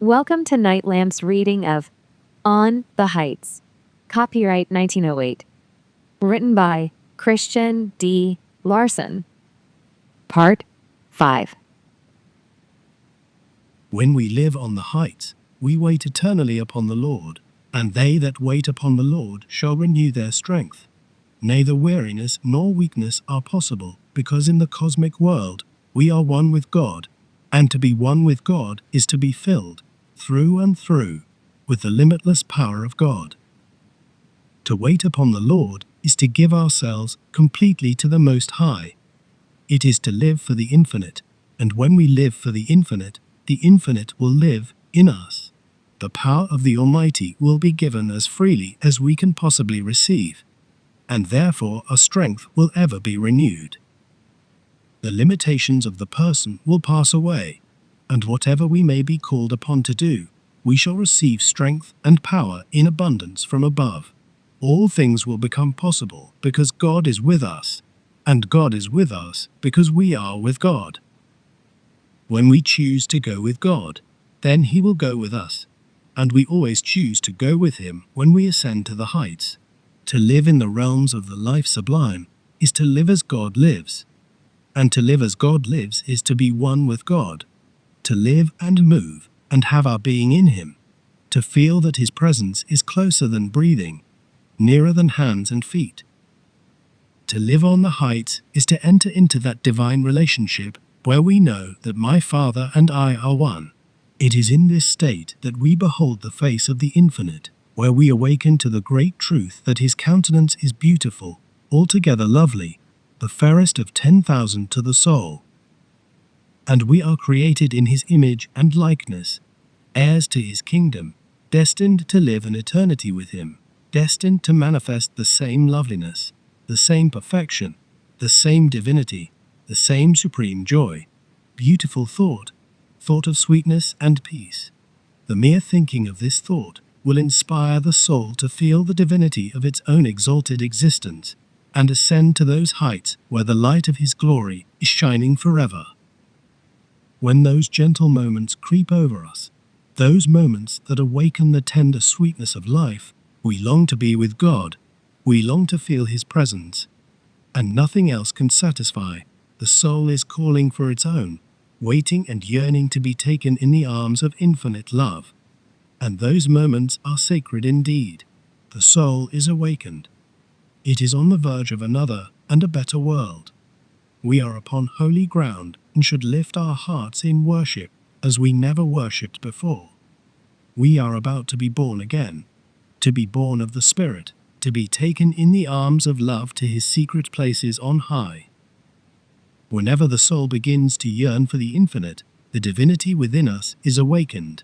Welcome to NightLamp's reading of On the Heights, copyright 1908, written by Christian D. Larson. Part 5. When we live on the heights, we wait eternally upon the Lord, and they that wait upon the Lord shall renew their strength. Neither weariness nor weakness are possible, because in the cosmic world we are one with God, and to be one with God is to be filled, through and through, with the limitless power of God. To wait upon the Lord is to give ourselves completely to the Most High. It is to live for the infinite, and when we live for the infinite will live in us. The power of the Almighty will be given as freely as we can possibly receive, and therefore our strength will ever be renewed. The limitations of the person will pass away, and whatever we may be called upon to do, we shall receive strength and power in abundance from above. All things will become possible because God is with us, and God is with us because we are with God. When we choose to go with God, then He will go with us, and we always choose to go with Him when we ascend to the heights. To live in the realms of the life sublime is to live as God lives, and to live as God lives is to be one with God. To live and move and have our being in Him, to feel that His presence is closer than breathing, nearer than hands and feet. To live on the heights is to enter into that divine relationship where we know that my Father and I are one. It is in this state that we behold the face of the infinite, where we awaken to the great truth that His countenance is beautiful, altogether lovely, the fairest of 10,000 to the soul. And we are created in His image and likeness, heirs to His kingdom, destined to live an eternity with Him, destined to manifest the same loveliness, the same perfection, the same divinity, the same supreme joy. Beautiful thought of sweetness and peace. The mere thinking of this thought will inspire the soul to feel the divinity of its own exalted existence, and ascend to those heights where the light of His glory is shining forever. When those gentle moments creep over us, those moments that awaken the tender sweetness of life, we long to be with God, we long to feel His presence, and nothing else can satisfy. The soul is calling for its own, waiting and yearning to be taken in the arms of infinite love. And those moments are sacred indeed. The soul is awakened. It is on the verge of another and a better world. We are upon holy ground and should lift our hearts in worship as we never worshipped before. We are about to be born again, to be born of the Spirit, to be taken in the arms of love to His secret places on high. Whenever the soul begins to yearn for the infinite, the divinity within us is awakened,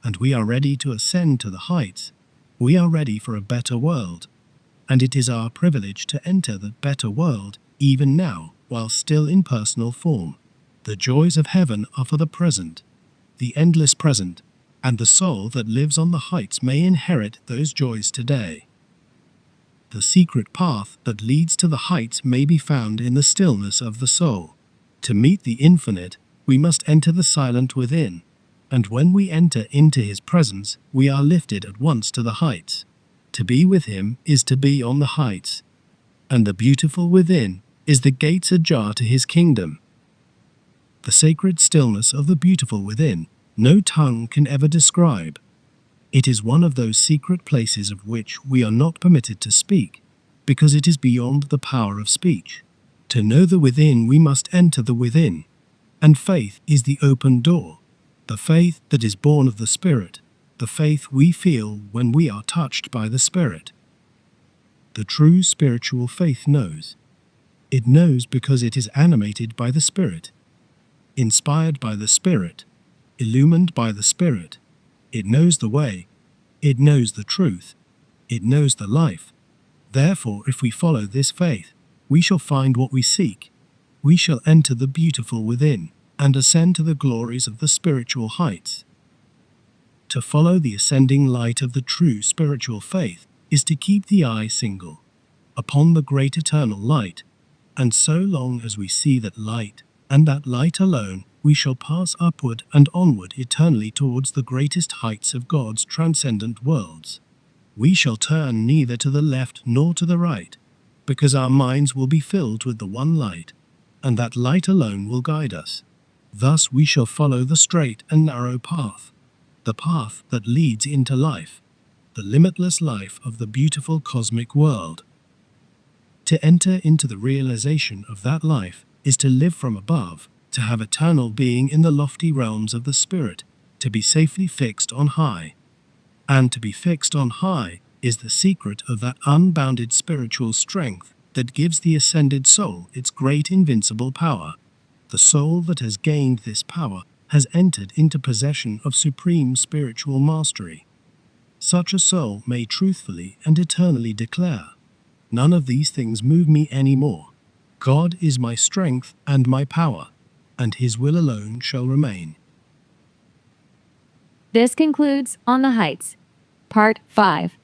and we are ready to ascend to the heights. We are ready for a better world, and it is our privilege to enter that better world even now, while still in personal form. The joys of heaven are for the present, the endless present, and the soul that lives on the heights may inherit those joys today. The secret path that leads to the heights may be found in the stillness of the soul. To meet the infinite, we must enter the silent within, and when we enter into His presence, we are lifted at once to the heights. To be with Him is to be on the heights, and the beautiful within is the gates ajar to His kingdom. The sacred stillness of the beautiful within, no tongue can ever describe. It is one of those secret places of which we are not permitted to speak, because it is beyond the power of speech. To know the within, we must enter the within, and faith is the open door, the faith that is born of the Spirit, the faith we feel when we are touched by the Spirit. The true spiritual faith knows. It knows because it is animated by the Spirit, inspired by the Spirit, illumined by the Spirit. It knows the way, it knows the truth, it knows the life. Therefore, if we follow this faith, we shall find what we seek. We shall enter the beautiful within, and ascend to the glories of the spiritual heights. To follow the ascending light of the true spiritual faith is to keep the eye single upon the great eternal light, and so long as we see that light, and that light alone, we shall pass upward and onward eternally towards the greatest heights of God's transcendent worlds. We shall turn neither to the left nor to the right, because our minds will be filled with the one light, and that light alone will guide us. Thus we shall follow the straight and narrow path, the path that leads into life, the limitless life of the beautiful cosmic world. To enter into the realization of that life is to live from above, to have eternal being in the lofty realms of the spirit, to be safely fixed on high. And to be fixed on high is the secret of that unbounded spiritual strength that gives the ascended soul its great invincible power. The soul that has gained this power has entered into possession of supreme spiritual mastery. Such a soul may truthfully and eternally declare, "None of these things move me anymore. God is my strength and my power, and His will alone shall remain." This concludes On the Heights, Part 5.